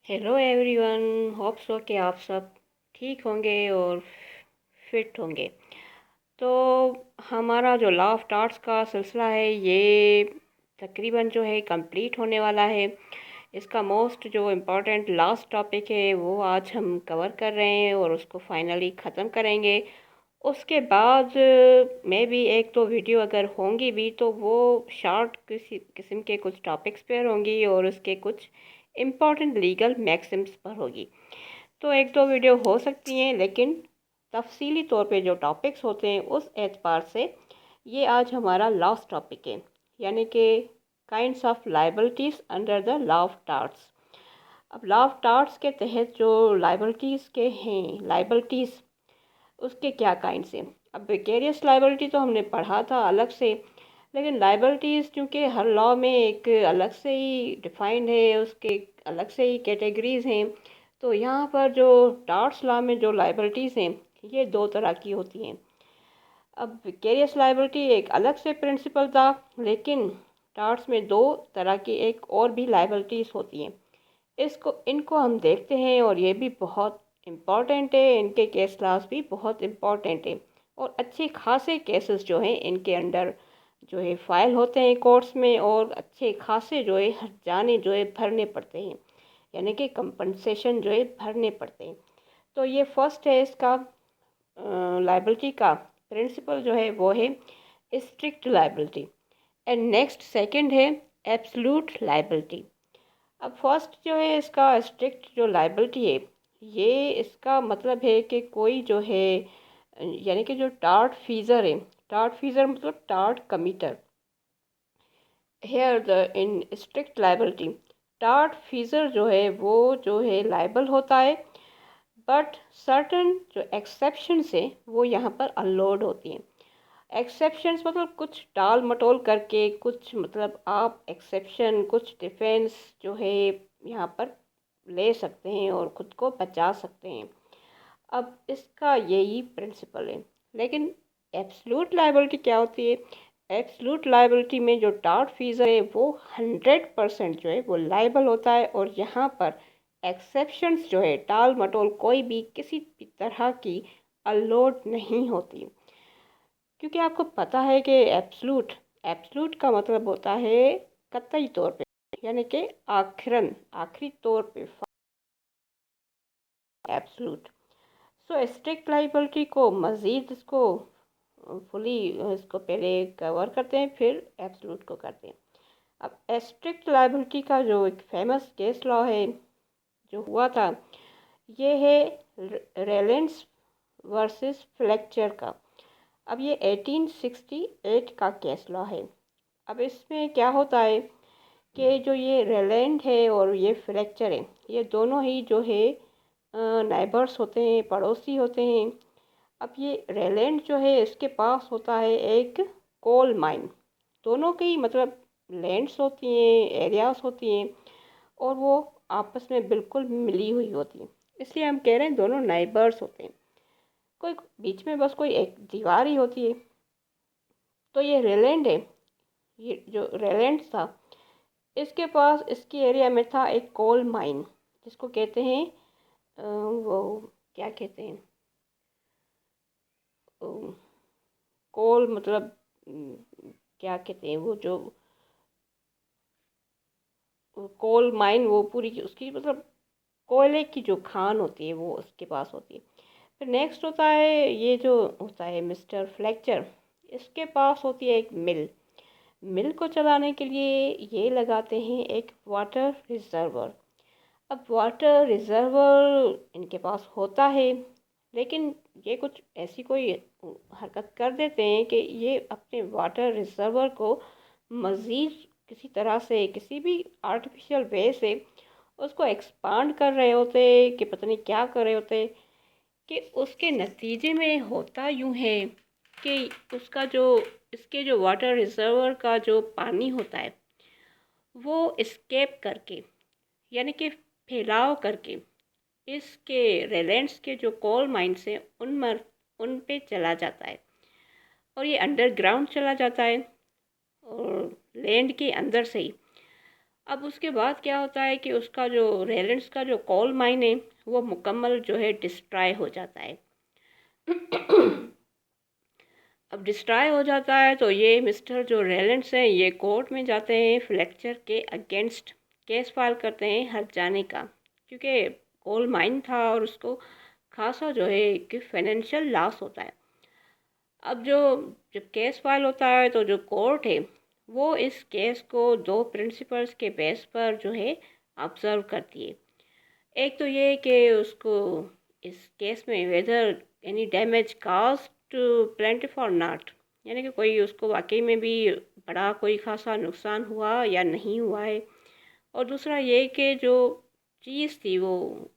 Hello everyone. Hope so कि आप सब ठीक होंगे और फिट होंगे। तो हमारा जो लॉ ऑफ टार्ट्स का सिलसिला है ये तकरीबन जो है कंप्लीट होने वाला है। इसका मोस्ट जो इम्पोर्टेंट लास्ट टॉपिक है वो आज हम कवर कर रहे हैं और उसको फाइनली ख़त्म करेंगे। उसके बाद में भी एक तो वीडियो अगर होंगी भी तो वो शॉर्ट किसी किस्म के कुछ टॉपिक्स पर होंगी और उसके कुछ इम्पॉर्टेंट लीगल मैक्सिम्स पर होगी। तो एक दो वीडियो हो सकती हैं, लेकिन तफसीली तौर पे जो टॉपिक्स होते हैं उस एतबार से ये आज हमारा लास्ट टॉपिक है, यानी कि kinds of liabilities under the law of tarts. अब लॉ ऑफ टार्ट्स के तहत जो लाइबिलिटीज़ के हैं, लाइबिलिटीज़ उसके क्या काइंड्स हैं। अब विकेरियस लाइबिलिटी तो हमने पढ़ा था अलग से, लेकिन लाइबिलिटीज़ क्योंकि हर लॉ में एक अलग से ही डिफाइंड है, उसके अलग से ही कैटेगरीज़ हैं। तो यहाँ पर जो टार्ट्स लॉ में जो लाइबिलिटीज़ हैं ये दो तरह की होती हैं। अब विकेरियस लाइबिलिटी एक अलग से प्रिंसिपल था, लेकिन टार्ट्स में दो तरह की एक और भी लाइबिलिटीज़ होती हैं। इसको इनको हम देखते हैं और ये भी बहुत इम्पॉर्टेंट है, इनके केस लॉज भी बहुत इम्पॉर्टेंट है और अच्छे खासे केसेस जो हैं इनके अंडर जो है फ़ाइल होते हैं कोर्ट्स में, और अच्छे खासे जो है हर्जाने जो है भरने पड़ते हैं, यानी कि कंपनसेशन जो है भरने पड़ते हैं। तो ये फर्स्ट है इसका लाइबिलिटी का प्रिंसिपल जो है वो है strict liability, and next second है एब्सोल्यूट लाइबिलिटी। अब फर्स्ट जो है इसका स्ट्रिक्ट जो लाइबिलिटी है, ये इसका मतलब है कि कोई जो है यानी कि जो टार्ट फीजर है, टार्ट फीजर मतलब tort committer, here the in strict liability tort feasor जो है वो जो है लाइबल होता है, बट सर्टन जो एक्सेप्शंस है वो यहाँ पर अलाउड होती हैं। एक्सेप्शंस मतलब कुछ टाल मटोल करके, कुछ मतलब आप एक्सेप्शन कुछ डिफेंस जो है यहाँ पर ले सकते हैं और ख़ुद को बचा सकते हैं। अब इसका यही प्रिंसिपल है। लेकिन एब्सोल्यूट लायबिलिटी क्या होती है? एब्सोल्यूट लायबिलिटी में जो टार्ट फीजर है वो 100% जो है वो लायबल होता है, और यहाँ पर एक्सेप्शंस जो है टाल मटोल कोई भी किसी भी तरह की अलाउड नहीं होती। क्योंकि आपको पता है कि एब्सोल्यूट एब्सोल्यूट का मतलब होता है कतई तौर पे, यानी कि आखिरन आखिरी तौर पे एब्सोल्यूट। सो स्ट्रिक्ट लाइबिलिटी को मज़ीद इसको फुली इसको पहले कवर करते हैं, फिर एब्सोल्यूट को करते हैं। अब स्ट्रिक्ट लाइबिलिटी का जो एक फेमस केस लॉ है जो हुआ था, ये है रेलेंस वर्सेस फ्लेक्चर का। अब ये 1868 का केस लॉ है। अब इसमें क्या होता है कि जो ये रेलैंड है और ये फ्लेक्चर है, ये दोनों ही जो है नाइबर्स होते हैं, पड़ोसी होते हैं। अब ये रेलैंड जो है इसके पास होता है एक कोल माइन। दोनों की मतलब लैंड्स होती हैं, एरियाज होती हैं, और वो आपस में बिल्कुल मिली हुई होती हैं, इसलिए हम कह रहे हैं दोनों नाइबर्स होते हैं। कोई बीच में बस कोई एक दीवार ही होती है। तो ये रेलैंड है, ये जो रेलैंड था इसके पास इसकी एरिया में था एक कोल माइन, जिसको कहते हैं वो क्या कहते हैं, कोल मतलब क्या कहते हैं वो जो कोल माइन, वो पूरी उसकी मतलब कोयले की जो खान होती है वो उसके पास होती है। फिर नेक्स्ट होता है ये जो होता है मिस्टर फ्लेक्चर, इसके पास होती है एक मिल। मिल को चलाने के लिए ये लगाते हैं एक वाटर रिजर्वर। अब वाटर रिजर्वर इनके पास होता है, लेकिन ये कुछ ऐसी कोई हरकत कर देते हैं कि ये अपने वाटर रिजर्वर को मज़ीद किसी तरह से किसी भी आर्टिफिशियल वे से उसको एक्सपांड कर रहे होते कि पता नहीं क्या कर रहे होते, कि उसके नतीजे में होता यूँ है कि उसका जो इसके जो वाटर रिजर्वर का जो पानी होता है वो एस्केप करके, यानी कि फैलाव करके इसके रेलेंट्स के जो कोल माइंस हैं उन पे चला जाता है, और ये अंडरग्राउंड चला जाता है और लैंड के अंदर से ही। अब उसके बाद क्या होता है कि उसका जो रेलेंस का जो कोल माइन है वो मुकम्मल जो है डिस्ट्रॉय हो जाता है। अब डिस्ट्रॉय हो जाता है तो ये मिस्टर जो रेलेंस हैं ये कोर्ट में जाते हैं, फ्लेक्चर के अगेंस्ट केस फाइल करते हैं हर जाने का, क्योंकि कोल माइन था और उसको खासा जो है कि फाइनेंशियल लॉस होता है। अब जब केस फाइल होता है तो जो कोर्ट है वो इस केस को दो प्रिंसिपल्स के बेस पर जो है ऑब्जर्व करती है। एक तो ये कि उसको इस केस में whether any damage cause to plaintiff और नॉट, यानी कि कोई उसको वाकई में भी बड़ा कोई खासा नुकसान हुआ या नहीं हुआ है। और दूसरा ये कि जो चीज़ थी वो,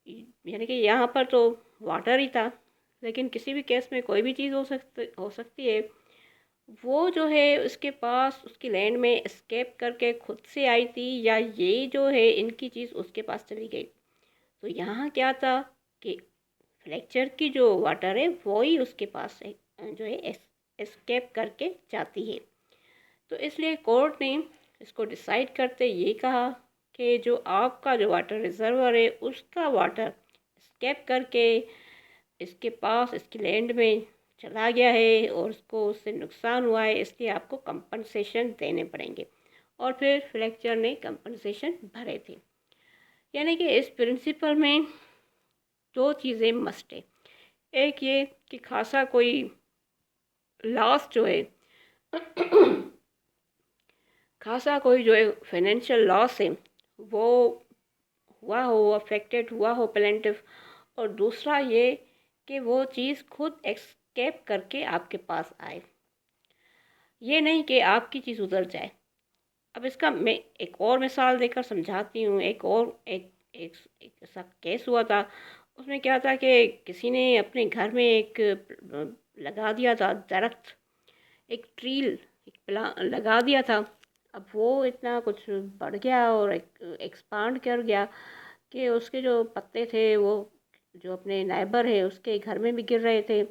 यानी कि यहाँ पर तो वाटर ही था, लेकिन किसी भी केस में कोई भी चीज़ हो सकती है। वो जो है उसके पास उसकी लैंड में एस्केप करके खुद से आई थी, या ये जो है इनकी चीज़ उसके पास चली गई। तो यहाँ क्या था कि फ्लेक्चर की जो वाटर है वो ही उसके पास है, जो है एस्केप करके जाती है। तो इसलिए कोर्ट ने इसको डिसाइड करते ये कहा कि जो आपका जो वाटर रिजर्वर है उसका वाटर एस्केप करके इसके पास इसकी लैंड में चला गया है और उसको उससे नुकसान हुआ है, इसलिए आपको कंपनसेशन देने पड़ेंगे। और फिर फ्लेक्चर ने कंपनसेशन भरे थे। यानी कि इस प्रिंसिपल में दो चीज़ें मस्ट है। एक ये कि खासा कोई लॉस जो है खासा कोई जो है फाइनेंशियल लॉस है वो हुआ हो, अफेक्टेड हुआ हो प्लेंटिफ। और दूसरा ये कि वो चीज़ खुद एस्केप करके आपके पास आए, ये नहीं कि आपकी चीज़ उधर जाए। अब इसका मैं एक और मिसाल देकर समझाती हूँ। एक ऐसा केस हुआ था। उसमें क्या था कि किसी ने अपने घर में एक लगा दिया था दरख्त, एक एक प्लांट लगा दिया था। अब वो इतना कुछ बढ़ गया और एक्सपांड कर गया कि उसके जो पत्ते थे वो जो अपने नाइबर है उसके घर में भी गिर रहे थे।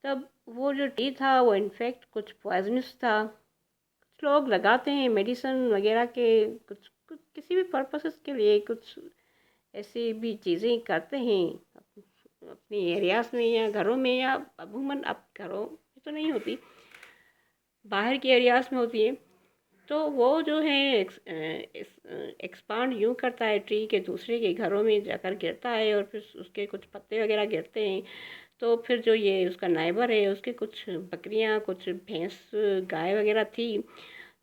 तब वो जो ट्री था वो इनफेक्ट कुछ पॉइजनस था। कुछ लोग लगाते हैं मेडिसिन वगैरह के, कुछ किसी भी पर्पसेस के लिए कुछ ऐसी भी चीज़ें करते हैं अपनी एरियाज़ में या घरों में, या अमूमन अब घरों में तो नहीं होती, बाहर के एरियाज़ में होती है। तो वो जो है एक्सपांड यूँ करता है ट्री के दूसरे के घरों में जाकर गिरता है और फिर उसके कुछ पत्ते वगैरह गिरते हैं। तो फिर जो ये उसका नाइबर है उसके कुछ बकरियां, कुछ भैंस, गाय वगैरह थी,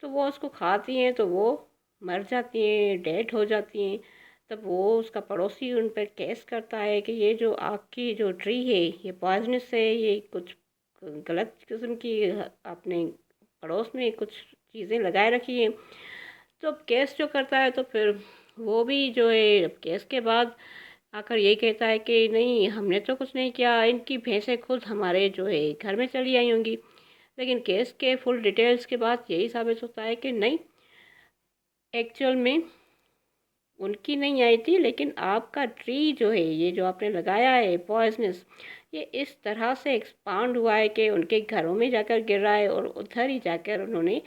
तो वो उसको खाती हैं तो वो मर जाती हैं, डेड हो जाती हैं। तब वो उसका पड़ोसी उन पर केस करता है कि ये जो आपकी जो ट्री है ये पॉइजनस है, ये कुछ गलत किस्म की आपने पड़ोस में कुछ चीज़ें लगाए रखी हैं। तो अब केस जो करता है तो फिर वो भी जो है अब केस के बाद आकर ये कहता है कि नहीं, हमने तो कुछ नहीं किया, इनकी भैंसें खुद हमारे जो है घर में चली आई होंगी। लेकिन केस के फुल डिटेल्स के बाद यही साबित होता है कि नहीं, एक्चुअल में उनकी नहीं आई थी, लेकिन आपका ट्री जो है ये जो आपने लगाया है पॉइजनस, ये इस तरह से एक्सपांड हुआ है कि उनके घरों में जाकर गिर रहा है और उधर ही जाकर उन्होंने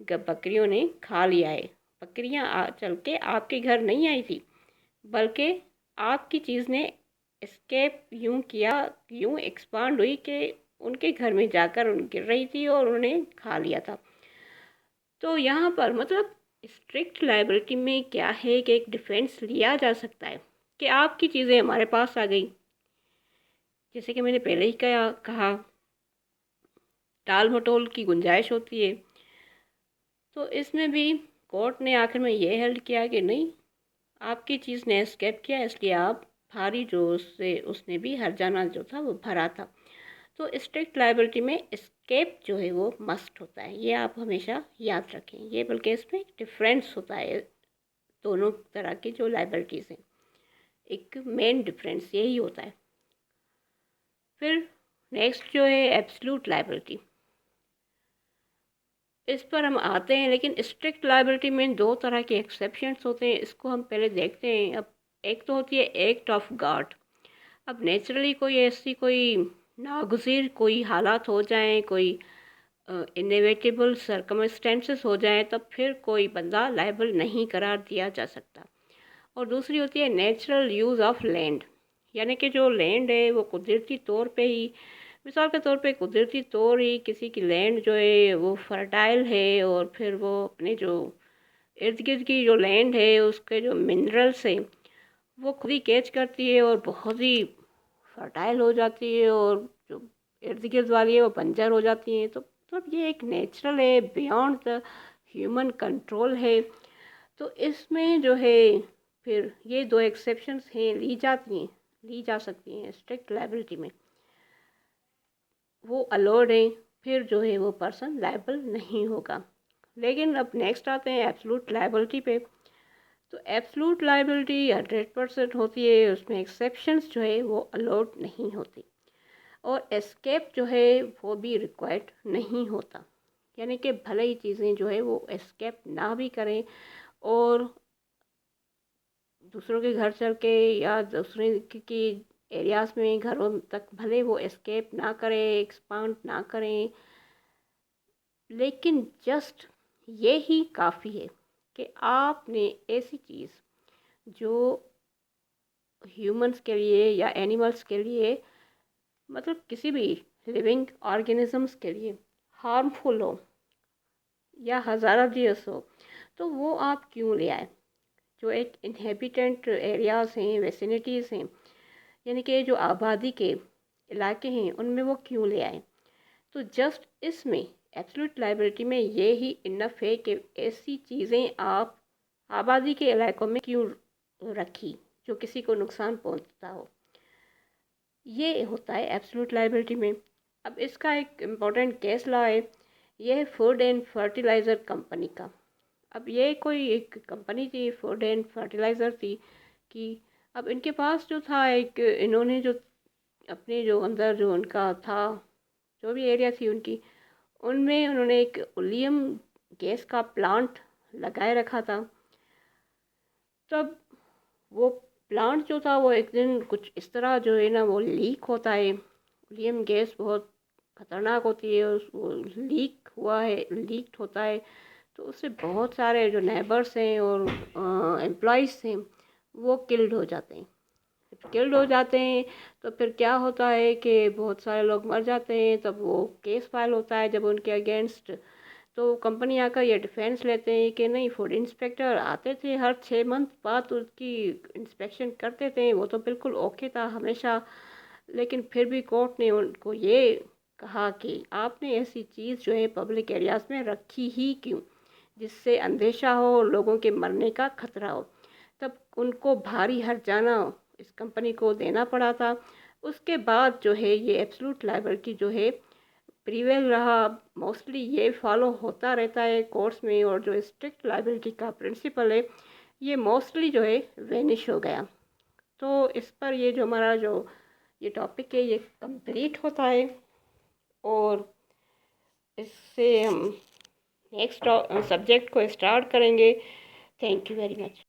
बकरियों ने खा लिया है। बकरियां चल के आपके घर नहीं आई थी, बल्कि आपकी चीज़ ने एस्केप यूं किया, यूं एक्सपांड हुई कि उनके घर में जाकर उन गिर रही थी और उन्हें खा लिया था। तो यहाँ पर मतलब स्ट्रिक्ट लाइबिलिटी में क्या है कि एक डिफेंस लिया जा सकता है कि आपकी चीज़ें हमारे पास आ गई। जैसे कि मैंने पहले ही कहा टाल मटोल की गुंजाइश होती है। तो इसमें भी कोर्ट ने आखिर में ये हेल्ड किया कि नहीं, आपकी चीज़ ने एस्केप किया, इसलिए आप भारी जो उससे उसने भी हर्जाना जो था वो भरा था। तो स्ट्रिक्ट लाइबिलिटी में एस्केप जो है वो मस्ट होता है, ये आप हमेशा याद रखें। ये बल्कि इसमें डिफरेंस होता है दोनों तरह की जो लाइबिलिटीज़ हैं, एक मेन डिफरेंस यही होता है। फिर नेक्स्ट जो है एब्सोल्यूट लाइबिलिटी, इस पर हम आते हैं। लेकिन स्ट्रिक्ट लाइबिलिटी में दो तरह के एक्सेप्शंस होते हैं, इसको हम पहले देखते हैं। अब एक तो होती है एक्ट ऑफ गॉड। अब नेचुरली कोई ऐसी कोई नागुज़ीर कोई हालात हो जाएं, कोई इनएविटेबल सर्कमस्टेंसेस हो जाए तब फिर कोई बंदा लायबल नहीं करार दिया जा सकता। और दूसरी होती है नेचुरल यूज़ ऑफ लैंड, यानी कि जो लैंड है वो कुदरती तौर पे ही, मिसाल के तौर पे कुदरती तौर ही किसी की लैंड जो है वो फर्टाइल है और फिर वो अपने जो इर्द गिर्द की जो लैंड है उसके जो मिनरल्स हैं वो खुद ही कैच करती है और बहुत ही फर्टाइल हो जाती है, और जो इर्द गिर्द वाली है वो बंजर हो जाती हैं। तो मतलब ये एक नेचुरल है, बियॉन्ड द ह्यूमन कंट्रोल है। तो इसमें जो है फिर ये दो एक्सेप्शंस हैं, ली जा सकती हैं स्ट्रिक्ट लाइबिलिटी में, वो अलाउड है, फिर जो है वो पर्सन लायबल नहीं होगा। लेकिन अब नेक्स्ट आते हैं एब्सोल्यूट लायबिलिटी पे। तो एब्सोल्यूट लायबिलिटी 100% होती है, उसमें एक्सेप्शंस जो है वो अलाउड नहीं होती, और एस्केप जो है वो भी रिक्वायर्ड नहीं होता। यानी कि भले ही चीज़ें जो है वो एस्केप ना भी करें और दूसरों के घर चल के या दूसरे की एरियाज़ में घरों तक भले वो एस्केप ना करें, एक्सपांड ना करें, लेकिन जस्ट ये ही काफ़ी है कि आपने ऐसी चीज़ जो ह्यूमंस के लिए या एनिमल्स के लिए, मतलब किसी भी लिविंग ऑर्गेनिजम्स के लिए हार्मफुल हो या हज़ारत हो, तो वो आप क्यों ले आए। जो एक इनहेबिटेंट एरियाज़ हैं, वेसिनिटीज़ हैं, यानी कि जो आबादी के इलाके हैं, उनमें वो क्यों ले आए। तो जस्ट इसमें एब्सोल्यूट लायबिलिटी में ये ही इनफ है कि ऐसी चीज़ें आप आबादी के इलाकों में क्यों रखी जो किसी को नुकसान पहुंचता हो। ये होता है एब्सोल्यूट लायबिलिटी में। अब इसका एक इम्पॉर्टेंट केस लॉ है, ये है फूड एंड फर्टिलाइज़र कंपनी का। अब ये कोई एक कंपनी थी, फूड एंड फर्टिलाइज़र थी, कि अब इनके पास जो था एक, इन्होंने जो अपने जो अंदर जो उनका था, जो भी एरिया थी उनकी, उनमें उन्होंने एक ओलियम गैस का प्लांट लगाए रखा था। तब वो प्लांट जो था वो एक दिन कुछ इस तरह जो है ना वो लीक होता है। ओलियम गैस बहुत ख़तरनाक होती है, वो लीक हुआ है, लीक होता है, तो उससे बहुत सारे जो नेबर्स हैं और एम्प्लॉइज़ हैं वो किल्ड हो जाते हैं। किल्ड हो जाते हैं तो फिर क्या होता है कि बहुत सारे लोग मर जाते हैं। तब वो केस फाइल होता है जब उनके अगेंस्ट, तो कंपनी आकर ये डिफेंस लेते हैं कि नहीं, फूड इंस्पेक्टर आते थे हर 6 मंथ बाद उसकी इंस्पेक्शन करते थे, वो तो बिल्कुल ओके था हमेशा। लेकिन फिर भी कोर्ट ने उनको ये कहा कि आपने ऐसी चीज़ जो है पब्लिक एरियाज़ में रखी ही क्यों, जिससे अंदेशा हो, लोगों के मरने का खतरा हो। तब उनको भारी हर्जाना इस कंपनी को देना पड़ा था। उसके बाद जो है ये एब्सोल्यूट लायबिलिटी जो है प्रीवेल रहा। मोस्टली ये फॉलो होता रहता है कोर्ट्स में, और जो स्ट्रिक्ट लायबिलिटी का प्रिंसिपल है ये मोस्टली जो है वेनिश हो गया। तो इस पर ये जो हमारा जो ये टॉपिक है ये कंप्लीट होता है, और इससे हम नेक्स्ट सब्जेक्ट को स्टार्ट करेंगे। Thank you very much.